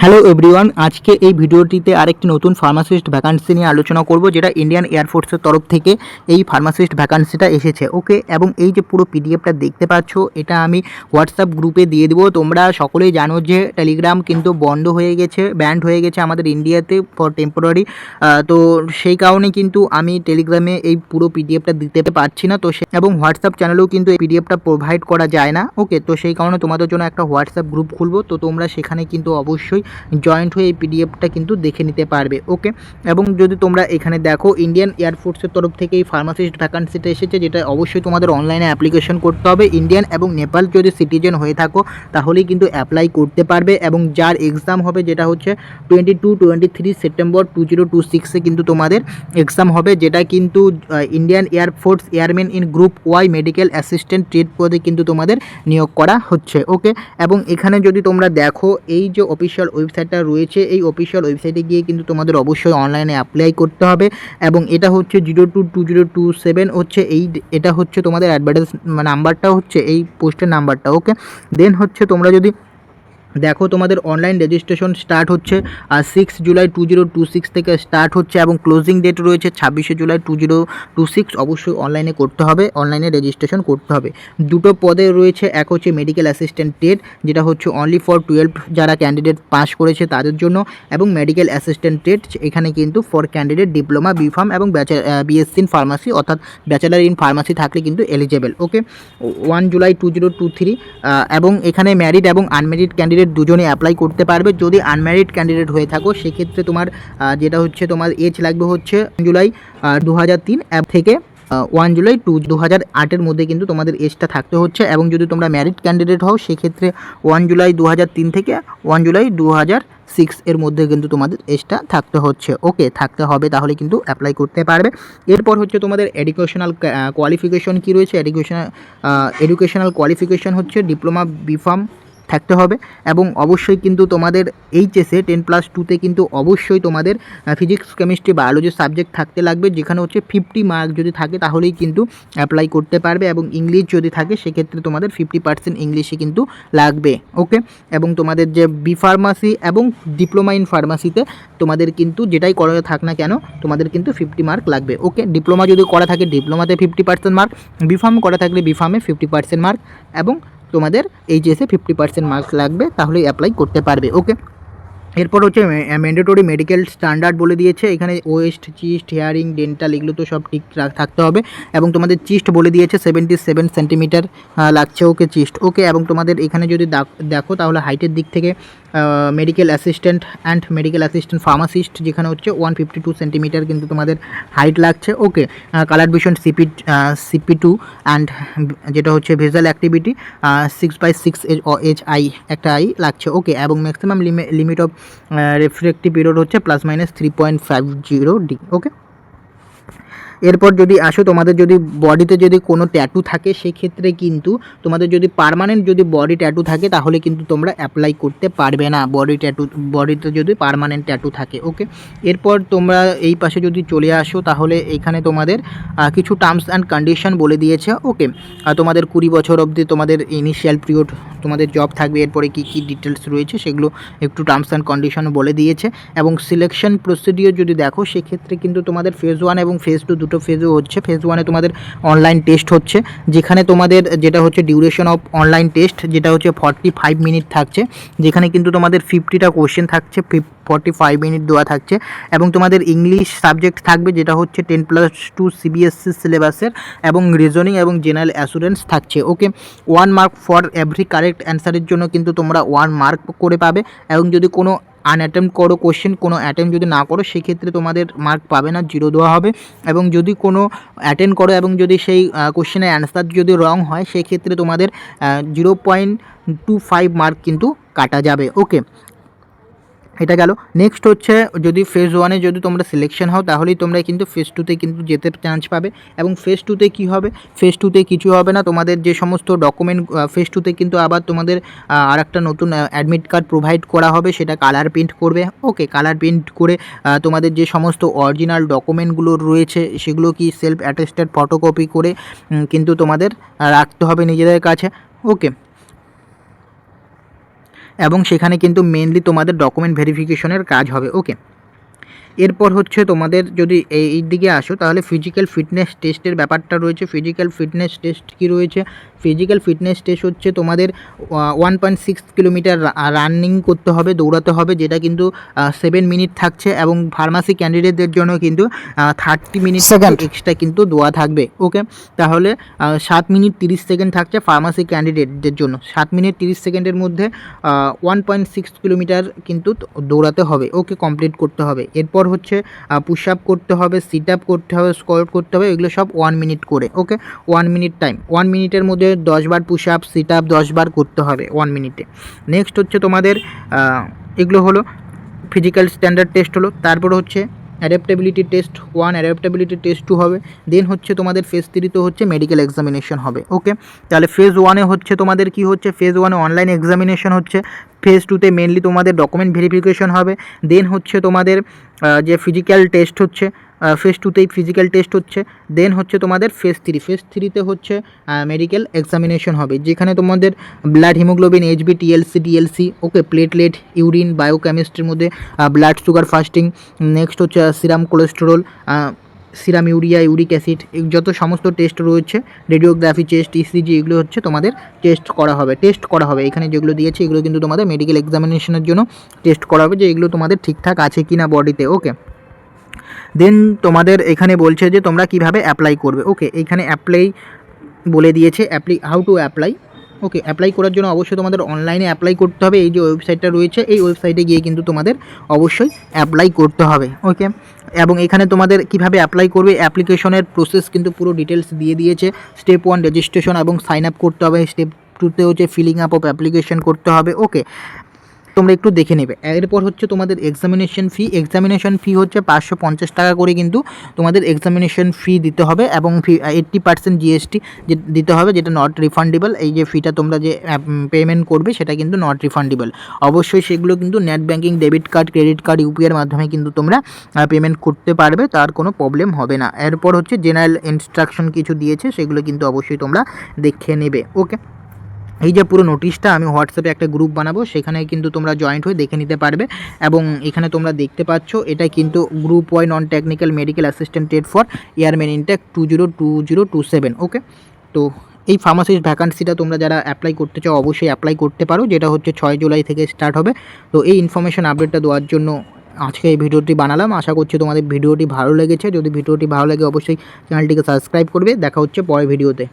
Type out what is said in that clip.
Hello everyone, আজকে এই ভিডিওটিতে আরেকটি নতুন ফার্মাসিস্ট ভ্যাকান্সি নিয়ে আলোচনা করব, যেটা ইন্ডিয়ান এয়ারফোর্সের তরফ থেকে এই ফার্মাসিস্ট ভ্যাকান্সিটা এসেছে। ওকে, এবং এই যে পুরো পিডিএফটা দেখতে পাচ্ছ, এটা আমি হোয়াটসঅ্যাপ গ্রুপে দিয়ে দেবো। তোমরা সকলেই জানো যে টেলিগ্রাম কিন্তু বন্ধ হয়ে গেছে, ব্যান্ড হয়ে গেছে আমাদের ইন্ডিয়াতে ফর টেম্পোরারি। তো সেই কারণে কিন্তু আমি টেলিগ্রামে এই পুরো পিডিএফটা দিতে পারছি না। তো এবং হোয়াটসঅ্যাপ চ্যানেলেও কিন্তু এই পিডিএফটা প্রোভাইড করা যায় না। ওকে, তো সেই কারণে তোমাদের জন্য একটা হোয়াটসঅ্যাপ গ্রুপ খুলবো, তো তোমরা সেখানে কিন্তু অবশ্যই জয়েন্ট হয়ে এই পিডিএফটা কিন্তু দেখে নিতে পারবে। ওকে, এবং যদি তোমরা এখানে দেখো, ইন্ডিয়ান এয়ারফোর্সের তরফ থেকে এই ফার্মাসিস্ট ভ্যাকান্সিটা এসেছে, যেটা অবশ্যই তোমাদের অনলাইনে অ্যাপ্লিকেশন করতে হবে। ইন্ডিয়ান এবং নেপাল যদি সিটিজেন হয়ে থাকো তাহলেই কিন্তু অ্যাপ্লাই করতে পারবে, এবং যার এক্সাম হবে যেটা হচ্ছে 22-23 সেপ্টেম্বর 2026 কিন্তু তোমাদের এক্সাম হবে, যেটা কিন্তু Indian Air Force airman in group Y medical assistant trade পদে কিন্তু তোমাদের নিয়োগ করা হচ্ছে। ওকে, এবং এখানে যদি তোমরা দেখো, এই যে অফিসিয়াল ওয়েবসাইটটা রয়েছে, এই অফিসিয়াল ওয়েবসাইটে গিয়ে কিন্তু তোমাদের অবশ্যই অনলাইনে অ্যাপ্লাই করতে হবে। এবং এটা হচ্ছে 022027 হচ্ছে এটা হচ্ছে তোমাদের অ্যাডভার্টাইজ নাম্বারটা, হচ্ছে এই পোস্টের নাম্বারটা। ওকে, দেন হচ্ছে তোমরা যদি দেখো, তোমাদের অনলাইন রেজিস্ট্রেশন স্টার্ট হচ্ছে 6 জুলাই 2026 থেকে স্টার্ট হচ্ছে, এবং ক্লোজিং ডেট রয়েছে 26 জুলাই 2026। অবশ্যই অনলাইনে করতে হবে, অনলাইনে রেজিস্ট্রেশন করতে হবে। দুটো পদে রয়েছে, এক হচ্ছে মেডিকেল অ্যাসিস্ট্যান্ট টেট, যেটা হচ্ছে অনলি ফর 12 যারা ক্যান্ডিডেট পাস করেছে তাদের জন্য, এবং মেডিকেল অ্যাসিস্ট্যান্ট টেট এখানে কিন্তু ফর ক্যান্ডিডেট ডিপ্লোমা বিফার্ম এবং বিএসসি ইন ফার্মাসি, অর্থাৎ ব্যাচেলার ইন ফার্মাসি থাকলে কিন্তু এলিজেবল। ওকে, 1 জুলাই 2023। এবং এখানে ম্যারিড এবং আনম্যারিড ক্যান্ডিডেট দুজনে অ্যাপ্লাই করতে পারবে। যদি আনম্যারিড ক্যান্ডিডেট হয়ে থাকো সেক্ষেত্রে তোমার যেটা হচ্ছে তোমার এজ লাগবে হচ্ছে জুলাই 2003 থেকে 1 জুলাই 2008 মধ্যে কিন্তু তোমাদের এজটা থাকতে হচ্ছে। এবং যদি তোমরা ম্যারিড ক্যান্ডিডেট হও সেক্ষেত্রে 1 জুলাই 2003 থেকে 1 জুলাই 2006 এর মধ্যে কিন্তু তোমাদের এজটা থাকতে হচ্ছে। ওকে, থাকতে হবে, তাহলে কিন্তু অ্যাপ্লাই করতে পারবে। এরপর হচ্ছে তোমাদের এডুকেশনাল কোয়ালিফিকেশন কী রয়েছে। এডুকেশনাল কোয়ালিফিকেশন হচ্ছে ডিপ্লোমা বিফার্ম থাকতে হবে, এবং অবশ্যই কিন্তু তোমাদের এইচএসে 10+2তে কিন্তু অবশ্যই তোমাদের ফিজিক্স কেমিস্ট্রি বায়োলজি সাবজেক্ট থাকতে লাগবে, যেখানে হচ্ছে 50 মার্ক যদি থাকে তাহলেই কিন্তু অ্যাপ্লাই করতে পারবে। এবং ইংলিশ যদি থাকে সেক্ষেত্রে তোমাদের 50% ইংলিশে কিন্তু লাগবে। ওকে, এবং তোমাদের যে বি ফার্মাসি এবং ডিপ্লোমা ইন ফার্মাসিতে তোমাদের কিন্তু যেটাই করা থাক না কেন তোমাদের কিন্তু 50 মার্ক লাগবে। ওকে, ডিপ্লোমা যদি করা থাকে ডিপ্লোমাতে 50% মার্ক, বিফার্ম করা থাকলে বিফার্মে 50% মার্ক, এবং তোমাদের এইচএসে 50% মার্কস লাগবে, তাহলেই অ্যাপ্লাই করতে পারবে। ওকে, এরপর হচ্ছে ম্যান্ডেটরি মেডিকেল স্ট্যান্ডার্ড বলে দিয়েছে এখানে, ওয়েস্ট, চিস্ট, হেয়ারিং, ডেন্টাল এগুলো তো সব ঠিক থাকতে হবে। এবং তোমাদের চিস্ট বলে দিয়েছে 77 সেন্টিমিটার লাগছে। ওকে, চিস্ট। ওকে, এবং তোমাদের এখানে যদি দেখো তাহলে হাইটের দিক থেকে medical assistant and medical assistant pharmacist যেখানে হচ্ছে 152 সেন্টিমিটার কিন্তু তোমাদের হাইট লাগছে। ওকে, কালার ভিশন CP2 অ্যান্ড যেটা হচ্ছে ভিজুয়াল অ্যাক্টিভিটি 6/6 এইচ আই একটা আই লাগছে। ওকে, এবং ম্যাক্সিমাম লিমিট অফ রিফ্রেক্টিভ পিরিয়ড হচ্ছে +-3.50D। ওকে, এরপর যদি আসো, তোমাদের যদি বডিতে যদি কোনো ট্যাটু থাকে সেক্ষেত্রে কিন্তু তোমাদের যদি পার্মানেন্ট যদি বডি ট্যাটু থাকে তাহলে কিন্তু তোমরা অ্যাপ্লাই করতে পারবে না, বডিতে যদি পার্মানেন্ট ট্যাটু থাকে। ওকে, এরপর তোমরা এই পাশে যদি চলে আসো তাহলে এখানে তোমাদের কিছু টার্মস অ্যান্ড কন্ডিশন বলে দিয়েছে। ওকে, তোমাদের 20 বছর অবধি তোমাদের ইনিশিয়াল পিরিয়ড তোমাদের জব থাকবে, এরপরে কী কী ডিটেলস রয়েছে সেগুলো একটু টার্মস অ্যান্ড কন্ডিশন বলে দিয়েছে। এবং সিলেকশন প্রসিডিওর যদি দেখো সেক্ষেত্রে কিন্তু তোমাদের ফেজ 1 এবং ফেজ 2 দুটো ফেজও হচ্ছে। ফেজ 1-এ তোমাদের অনলাইন টেস্ট হচ্ছে, যেখানে তোমাদের যেটা হচ্ছে ডিউরেশন অফ অনলাইন টেস্ট যেটা হচ্ছে 45 মিনিট থাকছে, যেখানে কিন্তু তোমাদের 50টা কোশ্চেন থাকছে, 45 মিনিট দেওয়া থাকছে। এবং তোমাদের ইংলিশ সাবজেক্ট থাকবে যেটা হচ্ছে 10+2 CBSE সিলেবাসের, এবং রিজনিং এবং জেনারেল অ্যাসুরেন্স থাকছে। ওকে, 1 মার্ক ফর এভরি কারেক্ট অ্যান্সারের জন্য কিন্তু তোমরা 1 মার্ক করে পাবে। এবং যদি কোনো আনঅ্যাটেম্প করো কোশ্চেন, কোনো অ্যাটেম্প যদি না করো সেক্ষেত্রে তোমাদের মার্ক পাবে না, 0 দেওয়া হবে। এবং যদি কোনো অ্যাটেন্ড করো এবং যদি সেই কোশ্চেনের অ্যান্সার যদি রং হয় সেক্ষেত্রে তোমাদের 0.25 মার্ক কিন্তু কাটা যাবে। ওকে, এটা গেল। নেক্সট হচ্ছে যদি ফেজ 1-এ যদি তোমরা সিলেকশন হও তাহলেই তোমরা কিন্তু ফেজ 2-তে কিন্তু যেতে চান্স পাবে। এবং ফেজ 2-তে কী হবে, ফেজ 2-তে কিছু হবে না, তোমাদের যে সমস্ত ডকুমেন্ট ফেজ 2-তে কিন্তু আবার তোমাদের আরেকটা নতুন অ্যাডমিট কার্ড প্রোভাইড করা হবে, সেটা কালার প্রিন্ট করবে। ওকে, কালার প্রিন্ট করে তোমাদের যে সমস্ত অরিজিনাল ডকুমেন্টগুলো রয়েছে সেগুলো কি সেলফ অ্যাটেস্টেড ফটোকপি করে কিন্তু তোমাদের রাখতে হবে নিজেদের কাছে। ওকে, এবং সেখানে কিন্তু মেনলি তোমাদের ডকুমেন্ট ভেরিফিকেশনের কাজ হবে। ওকে, এরপর হচ্ছে তোমাদের যদি এই দিকে আসো তাহলে ফিজিক্যাল ফিটনেস টেস্টের ব্যাপারটা রয়েছে। ফিজিক্যাল ফিটনেস টেস্ট কী রয়েছে? ফিজিক্যাল ফিটনেস টেস্ট হচ্ছে তোমাদের 1.6 কিলোমিটার রানিং করতে হবে, দৌড়াতে হবে, যেটা কিন্তু 7 মিনিট থাকছে এবং ফার্মাসি ক্যান্ডিডেটদের জন্য কিন্তু 30 মিনিট এক্সট্রা কিন্তু দেওয়া থাকবে। ওকে, তাহলে 7 মিনিট 30 সেকেন্ড থাকছে ফার্মাসি ক্যান্ডিডেটদের জন্য। 7 মিনিট 30 সেকেন্ডের মধ্যে 1.6 কিলোমিটার কিন্তু দৌড়াতে হবে। ওকে, কমপ্লিট করতে হবে। এরপর হচ্ছে পুশ আপ করতে হবে, সিট আপ করতে হবে, স্কোয়াট করতে হবে, এগুলো সব 1 মিনিট করে। ওকে, 1 মিনিট টাইম, 1 মিনিটের মধ্যে 10 বার পুশ আপ সিট আপ 10 বার করতে হবে 1 মিনিটে। নেক্সট হচ্ছে তোমাদের এগুলো হলো ফিজিক্যাল স্ট্যান্ডার্ড টেস্ট হলো। তারপর হচ্ছে অ্যাডাপ্টেবিলিটি টেস্ট 1, অ্যাডাপ্টেবিলিটি টেস্ট 2 হবে। দেন হচ্ছে তোমাদের ফেজ 3 হচ্ছে মেডিকেল এক্সামিনেশন হবে। ওকে, তাহলে ফেজ 1-এ হচ্ছে তোমাদের কি হচ্ছে? ফেজ 1-এ অনলাইন এক্সামিনেশন হচ্ছে। ফেজ 2-তে মেনলি তোমাদের ডকুমেন্ট ভেরিফিকেশন হবে। দেন হচ্ছে তোমাদের যে ফিজিক্যাল টেস্ট হচ্ছে, ফেজ 2-তেই ফিজিক্যাল টেস্ট হচ্ছে। দেন হচ্ছে তোমাদের ফেজ 3 হচ্ছে মেডিকেল এক্সামিনেশন হবে, যেখানে তোমাদের ব্লাড হিমোগ্লোবিন, এইচবি, টিএলসি, ওকে, প্লেটলেট, ইউরিন, বায়োকেমিস্ট্রির মধ্যে ব্লাড সুগার ফাস্টিং, নেক্সট হচ্ছে serum cholesterol, serum urea, uric acid, যত সমস্ত টেস্ট রয়েছে, রেডিওগ্রাফি টেস্ট, ইসিজি, এগুলো হচ্ছে তোমাদের টেস্ট করা হবে। এখানে যেগুলো দিয়েছে এগুলো কিন্তু তোমাদের মেডিকেল এক্সামিনেশনের জন্য টেস্ট করা হবে, যে এগুলো তোমাদের ঠিকঠাক আছে কি না বডিতে। ওকে, দেন তোমাদের এখানে বলছে যে তোমরা কিভাবে অ্যাপ্লাই করবে। ওকে, এখানে অ্যাপ্লাই বলে দিয়েছে, how to apply. Okay, apply করার জন্য অবশ্যই তোমাদের অনলাইনে অ্যাপ্লাই করতে হবে। এই যে ওয়েবসাইটটা রয়েছে, এই ওয়েবসাইটে গিয়ে কিন্তু তোমাদের অবশ্যই অ্যাপ্লাই করতে হবে। ওকে, এবং এখানে তোমাদের কিভাবে অ্যাপ্লাই করবে, অ্যাপ্লিকেশনের প্রসেস কিন্তু পুরো ডিটেলস দিয়ে দিয়েছে। স্টেপ 1 রেজিস্ট্রেশন এবং সাইন আপ করতে হবে। স্টেপ 2-তে হচ্ছে ফিলিং আপ অফ অ্যাপ্লিকেশন করতে হবে। ওকে, তোমরা একটু দেখে নেবে। এরপর হচ্ছে তোমাদের এক্সামিনেশন ফি হচ্ছে 550 টাকা করে কিন্তু তোমাদের এক্সামিনেশন ফি দিতে হবে, এবং 80% জিএসটি দিতে হবে, যেটা নট রিফান্ডেবল। এই যে ফিটা তোমরা যে পেমেন্ট করবে সেটা কিন্তু নট রিফান্ডেবল। অবশ্যই সেগুলো কিন্তু net banking, debit card, credit card, ইউপিআইয়ের মাধ্যমে কিন্তু তোমরা পেমেন্ট করতে পারবে, তার কোনো প্রবলেম হবে না। এরপর হচ্ছে জেনারেল ইনস্ট্রাকশন কিছু দিয়েছে, সেগুলো কিন্তু অবশ্যই তোমরা দেখে নেবে। ওকে, এই যে পুরো নোটিশটা আমি হোয়াটসঅ্যাপে একটা গ্রুপ বানাবো, সেখানে কিন্তু তোমরা জয়েন্ট হয়ে দেখে নিতে পারবে। এবং এখানে তোমরা দেখতে পাচ্ছ এটা কিন্তু group Y non technical medical assistant টেট ফর এয়ারম্যান ইনটেক 202027। ওকে, তো এই ফার্মাসিস্ট ভ্যাকান্সিটা তোমরা যারা অ্যাপ্লাই করতে চাও অবশ্যই অ্যাপ্লাই করতে পারো, যেটা হচ্ছে 6 জুলাই থেকে স্টার্ট হবে। তো এই ইনফরমেশন আপডেটটা দেওয়ার জন্য আজকে এই ভিডিওটি বানালাম। আশা করছি তোমাদের ভিডিওটি ভালো লেগেছে। যদি ভিডিওটি ভালো লাগে অবশ্যই চ্যানেলটিকে সাবস্ক্রাইব করবে। দেখা হচ্ছে পরের ভিডিওতে।